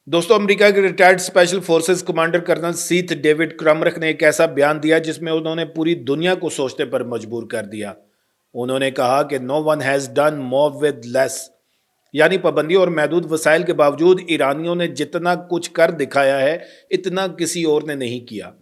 दोस्तों, अमेरिका के retired special forces commander colonel Seth David क्रमरक ने एक ऐसा बयान दिया जिसमें उन्होंने पूरी दुनिया को सोचने पर मजबूर कर दिया। उन्होंने कहा कि no one has done more with less, यानी पाबंदियों और महदूद वसाइल के बावजूद ईरानियों ने जितना कुछ कर दिखाया है, इतना किसी और ने नहीं किया।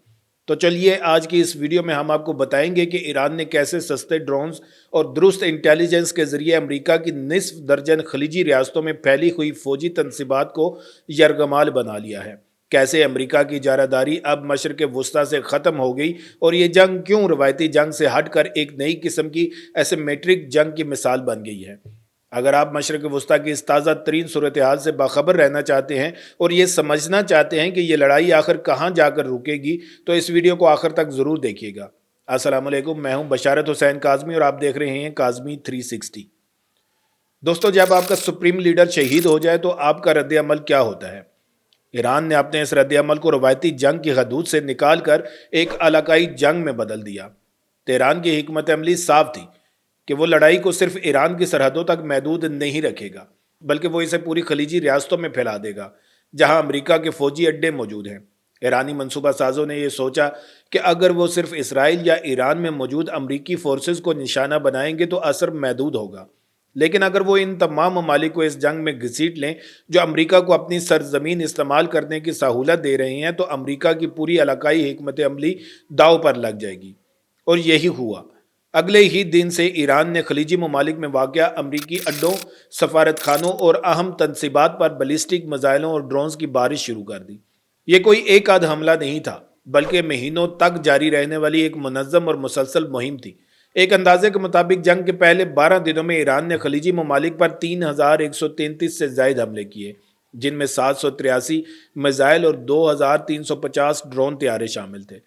तो चलिए आज की इस वीडियो में हम आपको बताएंगे कि ईरान ने कैसे सस्ते ड्रोन्स और दुरुस्त इंटेलिजेंस के जरिए अमेरिका की निस्फ दर्जन खलीजी रियासतों में फैली हुई फौजी तनसीबात को यरगमाल बना लिया है। कैसे अमेरिका की जारादारी अब मशरक़ वस्ता से ख़त्म हो गई और ये जंग क्यों रवायती जंग से हटकर एक नई किस्म की एसिमेट्रिक जंग की मिसाल बन गई है। अगर आप मशरक़ वस्ता की इस ताज़ा तरीन सूरत हाल से बाखबर रहना चाहते हैं और ये समझना चाहते हैं कि ये लड़ाई आखिर कहाँ जाकर रुकेगी, तो इस वीडियो को आखिर तक ज़रूर देखिएगा। अस्सलाम वालेकुम, मैं हूँ बशारत हुसैन काज़मी और आप देख रहे हैं काज़मी 360। दोस्तों, जब आपका सुप्रीम लीडर शहीद हो जाए तो आपका रद्द अमल क्या होता है? ईरान ने अपने इस रद्द अमल को रवायती जंग की हदूद से निकाल कर एक इलाकाई जंग में बदल दिया। तेहरान की हिकमत अमली साफ थी कि वो लड़ाई को सिर्फ ईरान की सरहदों तक महदूद नहीं रखेगा, बल्कि वो इसे पूरी खलीजी रियासतों में फैला देगा जहां अमेरिका के फौजी अड्डे मौजूद हैं। ईरानी मनसूबा साजों ने यह सोचा कि अगर वो सिर्फ इसराइल या ईरान में मौजूद अमरीकी फोर्सेस को निशाना बनाएंगे तो असर महदूद होगा, लेकिन अगर वो इन तमाम ममालिक को इस जंग में घसीट लें जो अमरीका को अपनी सरजमीन इस्तेमाल करने की सहूलत दे रहे हैं, तो अमरीका की पूरी इलाकाई हिकमत अमली दाव पर लग जाएगी। और यही हुआ। अगले ही दिन से ईरान ने खलीजी ममालिक में वाक़या अमरीकी अड्डों, सफारत खानों और अहम तनसीबात पर बलिस्टिक मिसाइलों और ड्रोन्स की बारिश शुरू कर दी। ये कोई एक आध हमला नहीं था, बल्कि महीनों तक जारी रहने वाली एक मुनज़्ज़म और मुसलसल मुहिम थी। एक अंदाजे के मुताबिक जंग के पहले 12 दिनों में ईरान ने खलीजी ममालिक पर 3133 से जायद हमले किए, जिनमें 783 मिसाइल और 2350 ड्रोन तैयारे शामिल थे।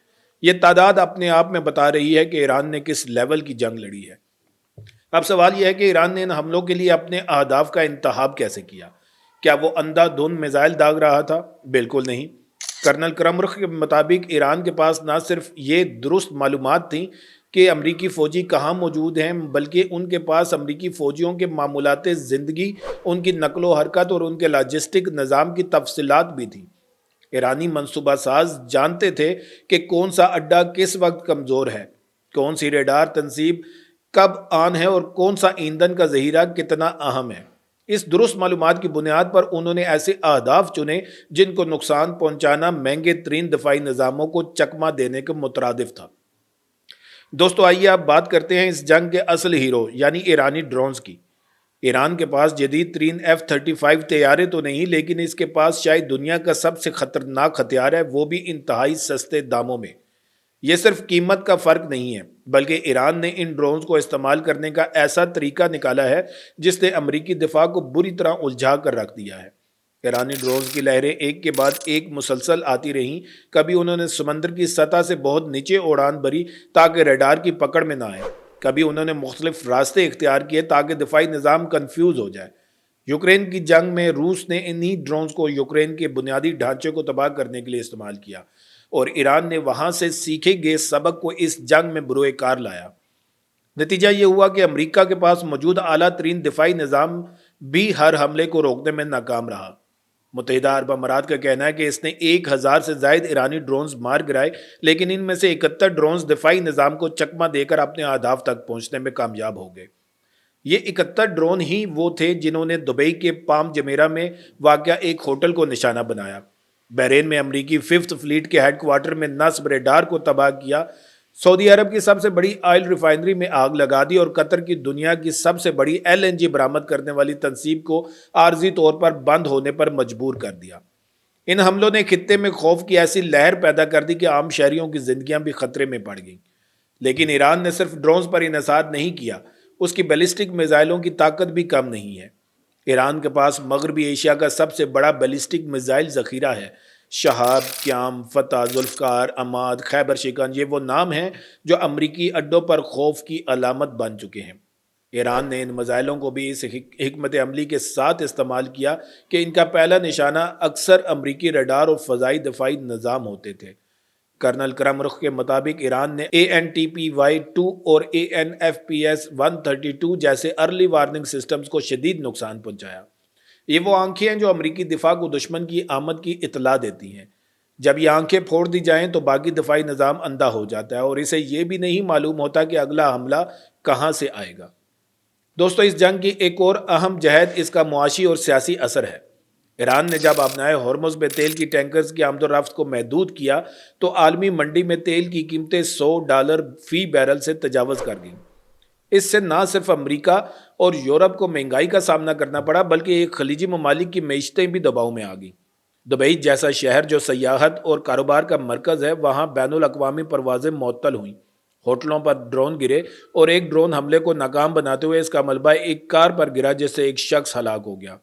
ये तादाद अपने आप में बता रही है कि ईरान ने किस लेवल की जंग लड़ी है। अब सवाल यह है कि ईरान ने इन हमलों के लिए अपने अहदाफ का इंतखाब कैसे किया? क्या वो अंधाधुंध मिसाइल दाग रहा था? बिल्कुल नहीं। कर्नल क्रमरुख के मुताबिक ईरान के पास न सिर्फ ये दुरुस्त मालूमात थी कि अमरीकी फ़ौजी कहाँ मौजूद हैं, बल्कि उनके पास अमरीकी फ़ौजियों के मामूलात ज़िंदगी, उनकी नकलो हरकत और उनके लॉजिस्टिक निज़ाम की तफसीलात भी थी। ईरानी मनसूबा साज जानते थे कि कौन सा अड्डा किस वक्त कमज़ोर है, कौन सी रेडार तनसीब कब ऑन है और कौन सा ईंधन का ज़हीरा कितना अहम है। इस दुरुस्त मालूमात की बुनियाद पर उन्होंने ऐसे अहदाफ चुने जिनको नुकसान पहुंचाना महंगे तरीन दफाई निज़ामों को चकमा देने के मुतरादिफ था। दोस्तों, आइए आप बात करते हैं इस जंग के असल हीरो यानी ईरानी ड्रोन्स की। ईरान के पास जदीद तरीन F-35 तैयारे तो नहीं, लेकिन इसके पास शायद दुनिया का सबसे खतरनाक हथियार है, वो भी इंतहाई सस्ते दामों में। यह सिर्फ कीमत का फर्क नहीं है, बल्कि ईरान ने इन ड्रोन्स को इस्तेमाल करने का ऐसा तरीका निकाला है जिसने अमरीकी दिफा को बुरी तरह उलझा कर रख दिया है। ईरानी ड्रोन्स की लहरें एक के बाद एक मुसलसल आती रहीं। कभी उन्होंने समंदर की सतह से बहुत नीचे उड़ान भरी ताकि रडार की पकड़ में ना आए, कभी उन्होंने मुख्तलिफ रास्ते इख्तियार किए ताकि दिफाई निज़ाम कन्फ्यूज हो जाए। यूक्रेन की जंग में रूस ने इन्हीं ड्रोन्स को यूक्रेन के बुनियादी ढांचे को तबाह करने के लिए इस्तेमाल किया और ईरान ने वहां से सीखे गए सबक को इस जंग में बुरोए कार लाया। नतीजा ये हुआ कि अमेरिका के पास मौजूद आला तरीन दिफाई निज़ाम भी हर हमले को रोकने में नाकाम रहा। मुत्तहिदा अरब अमारात का कहना है कि इसने 1000 से जायद ईरानी ड्रोन्स मार गिराए, लेकिन इनमें से 71 ड्रोन्स दिफाई निज़ाम को चकमा देकर अपने अहदाफ तक पहुंचने में कामयाब हो गए। ये 71 ड्रोन ही वो थे जिन्होंने दुबई के पाम जमेरा में वाक़या एक होटल को निशाना बनाया, बहरीन में अमरीकी 5th फ्लीट के हेडक्वार्टर में नस्ब रेडार को तबाह किया, सऊदी अरब की सबसे बड़ी ऑयल रिफाइनरी में आग लगा दी और कतर की दुनिया की सबसे बड़ी LNG बरामद करने वाली तनसीब को आर्जी तौर पर बंद होने पर मजबूर कर दिया। इन हमलों ने खित्ते में खौफ की ऐसी लहर पैदा कर दी कि आम शहरियों की जिंदगियां भी खतरे में पड़ गईं। लेकिन ईरान ने सिर्फ ड्रोन्स पर इन्हसार नहीं किया, उसकी बैलिस्टिक मिसाइलों की ताकत भी कम नहीं है। ईरान के पास मगरबी एशिया का सबसे बड़ा बैलिस्टिक मिसाइल ज़ख़ीरा है। शहाब, क्याम, फतह, जुल्फ़कार, अमाद, खैबर शिकन, ये वो नाम हैं जो अमरीकी अड्डों पर खौफ की अलामत बन चुके हैं। ईरान ने इन मिसाइलों को भी इस हिकमत अमली के साथ इस्तेमाल किया कि इनका पहला निशाना अक्सर अमरीकी रडार और फ़ज़ाई दफाई निज़ाम होते थे। कर्नल क्रमरुख के मुताबिक ईरान ने ANTPY-2 और ANFPS-132 जैसे अर्ली वार्निंग सिस्टम्स को शदीद नुकसान पहुंचाया। یہ وہ آنکھیں ہیں جو امریکی دفاع کو دشمن کی آمد کی اطلاع دیتی ہیں۔ جب یہ آنکھیں پھوڑ دی جائیں تو باقی دفاعی نظام اندھا ہو جاتا ہے اور اسے یہ بھی نہیں معلوم ہوتا کہ اگلا حملہ کہاں سے آئے گا۔ دوستو، اس جنگ کی ایک اور اہم جہت اس کا معاشی اور سیاسی اثر ہے۔ ایران نے جب اپنائے ہرمز میں تیل کی ٹینکرز کی آمد و رفت کو محدود کیا تو عالمی منڈی میں تیل کی قیمتیں $100 فی بیرل سے تجاوز کر گئیں۔ اس سے نہ صرف امریکہ اور یورپ کو مہنگائی کا سامنا کرنا پڑا بلکہ ایک خلیجی ممالک کی معیشتیں بھی دباؤ میں آ گئیں۔ دبئی جیسا شہر جو سیاحت اور کاروبار کا مرکز ہے، وہاں بین الاقوامی پروازیں معطل ہوئیں، ہوٹلوں پر ڈرون گرے اور ایک ڈرون حملے کو ناکام بناتے ہوئے اس کا ملبہ ایک کار پر گرا جس سے ایک شخص ہلاک ہو گیا۔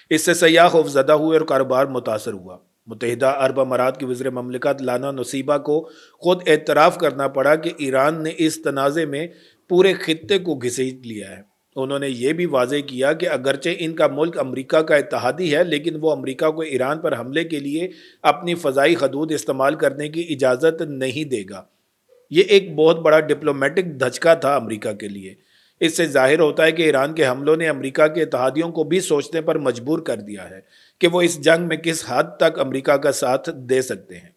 اس سے سیاح خوفزدہ ہوئے اور کاروبار متاثر ہوا۔ متحدہ عرب امارات کی وزیر مملکت لانا نصیبہ کو خود اعتراف کرنا پڑا کہ ایران نے اس تنازع میں پورے خطے کو گھسیٹ لیا ہے۔ انہوں نے یہ بھی واضح کیا کہ اگرچہ ان کا ملک امریکہ کا اتحادی ہے لیکن وہ امریکہ کو ایران پر حملے کے لیے اپنی فضائی حدود استعمال کرنے کی اجازت نہیں دے گا۔ یہ ایک بہت بڑا ڈپلومیٹک دھچکا تھا امریکہ کے لیے۔ اس سے ظاہر ہوتا ہے کہ ایران کے حملوں نے امریکہ کے اتحادیوں کو بھی سوچنے پر مجبور کر دیا ہے کہ وہ اس جنگ میں کس حد تک امریکہ کا ساتھ دے سکتے ہیں۔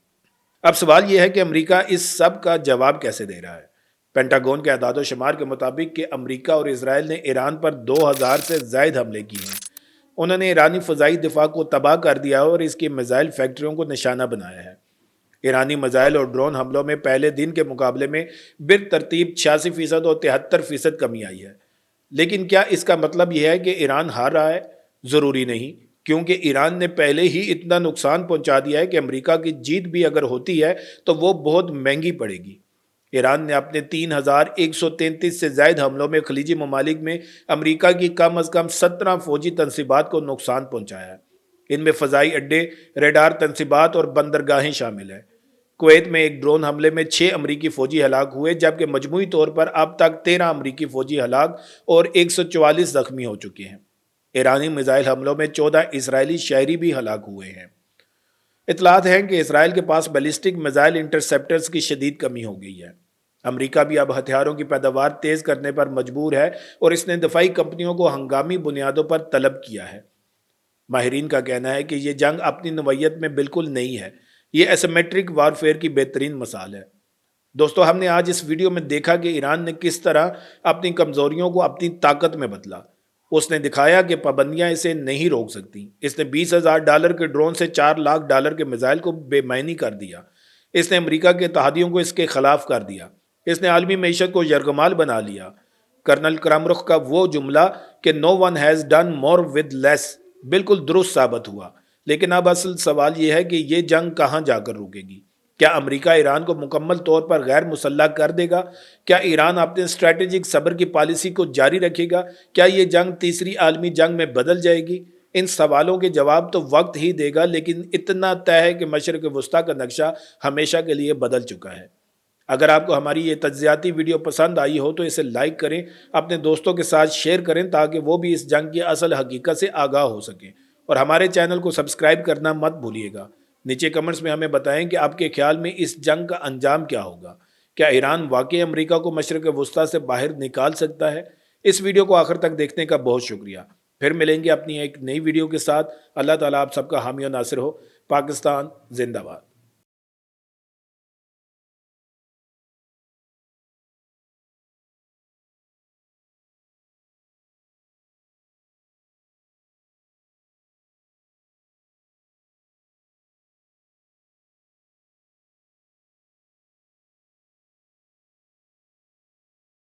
اب سوال یہ ہے کہ امریکہ اس سب کا جواب کیسے دے رہا ہے؟ پینٹاگون کے اعداد و شمار کے مطابق کہ امریکہ اور اسرائیل نے ایران پر 2000 سے زائد حملے کیے ہیں۔ انہوں نے ایرانی فضائی دفاع کو تباہ کر دیا اور اس کی میزائل فیکٹریوں کو نشانہ بنایا ہے۔ ایرانی میزائل اور ڈرون حملوں میں پہلے دن کے مقابلے میں بالترتیب 86% اور 73% کمی آئی ہے۔ لیکن کیا اس کا مطلب یہ ہے کہ ایران ہار رہا ہے؟ ضروری نہیں، کیونکہ ایران نے پہلے ہی اتنا نقصان پہنچا دیا ہے کہ امریکہ کی جیت بھی اگر ہوتی ہے تو وہ بہت مہنگی پڑے گی۔ ایران نے اپنے 3133 سے زائد حملوں میں خلیجی ممالک میں امریکہ کی کم از کم 17 فوجی تنصیبات کو نقصان پہنچایا ہے۔ ان میں فضائی اڈے، ریڈار تنصیبات اور بندرگاہیں شامل ہیں۔ کویت میں ایک ڈرون حملے میں 6 امریکی فوجی ہلاک ہوئے جبکہ مجموعی طور پر اب تک 13 امریکی فوجی ہلاک اور 144 زخمی ہو چکے ہیں۔ ایرانی میزائل حملوں میں 14 اسرائیلی شہری بھی ہلاک ہوئے ہیں۔ اطلاعات ہیں کہ اسرائیل کے پاس بیلسٹک میزائل انٹرسیپٹرز کی شدید کمی ہو گئی ہے۔ امریکہ بھی اب ہتھیاروں کی پیداوار تیز کرنے پر مجبور ہے اور اس نے دفاعی کمپنیوں کو ہنگامی بنیادوں پر طلب کیا ہے۔ ماہرین کا کہنا ہے کہ یہ جنگ اپنی نوعیت میں بالکل نئی ہے۔ یہ ایسیمیٹرک وارفیئر کی بہترین مثال ہے۔ دوستو، ہم نے آج اس ویڈیو میں دیکھا کہ ایران نے کس طرح اپنی کمزوریوں کو اپنی طاقت میں بدلا۔ اس نے دکھایا کہ پابندیاں اسے نہیں روک سکتی۔ اس نے $20,000 کے ڈرون سے $4 لاکھ کے میزائل کو بے معنی کر دیا۔ اس نے امریکہ کے اتحادیوں کو اس کے خلاف کر دیا۔ اس نے عالمی معیشت کو یرغمال بنا لیا۔ کرنل کرمرخ کا وہ جملہ کہ "No one has done more with less" بالکل درست ثابت ہوا۔ لیکن اب اصل سوال یہ ہے کہ یہ جنگ کہاں جا کر رکے گی؟ کیا امریکہ ایران کو مکمل طور پر غیر مسلح کر دے گا؟ کیا ایران اپنے اسٹریٹجک صبر کی پالیسی کو جاری رکھے گا؟ کیا یہ جنگ تیسری عالمی جنگ میں بدل جائے گی؟ ان سوالوں کے جواب تو وقت ہی دے گا، لیکن اتنا طے ہے کہ مشرق وسطیٰ کا نقشہ ہمیشہ کے لیے بدل چکا ہے۔ اگر آپ کو ہماری یہ تجزیاتی ویڈیو پسند آئی ہو تو اسے لائک کریں، اپنے دوستوں کے ساتھ شیئر کریں تاکہ وہ بھی اس جنگ کی اصل حقیقت سے آگاہ ہو سکیں، اور ہمارے چینل کو سبسکرائب کرنا مت بھولیے گا۔ نیچے کمنٹس میں ہمیں بتائیں کہ آپ کے خیال میں اس جنگ کا انجام کیا ہوگا۔ کیا ایران واقعی امریکہ کو مشرق وسطیٰ سے باہر نکال سکتا ہے؟ اس ویڈیو کو آخر تک دیکھنے کا بہت شکریہ۔ پھر ملیں گے اپنی ایک نئی ویڈیو کے ساتھ۔ اللہ تعالیٰ آپ سب کا حامی و ناصر ہو۔ پاکستان زندہ باد۔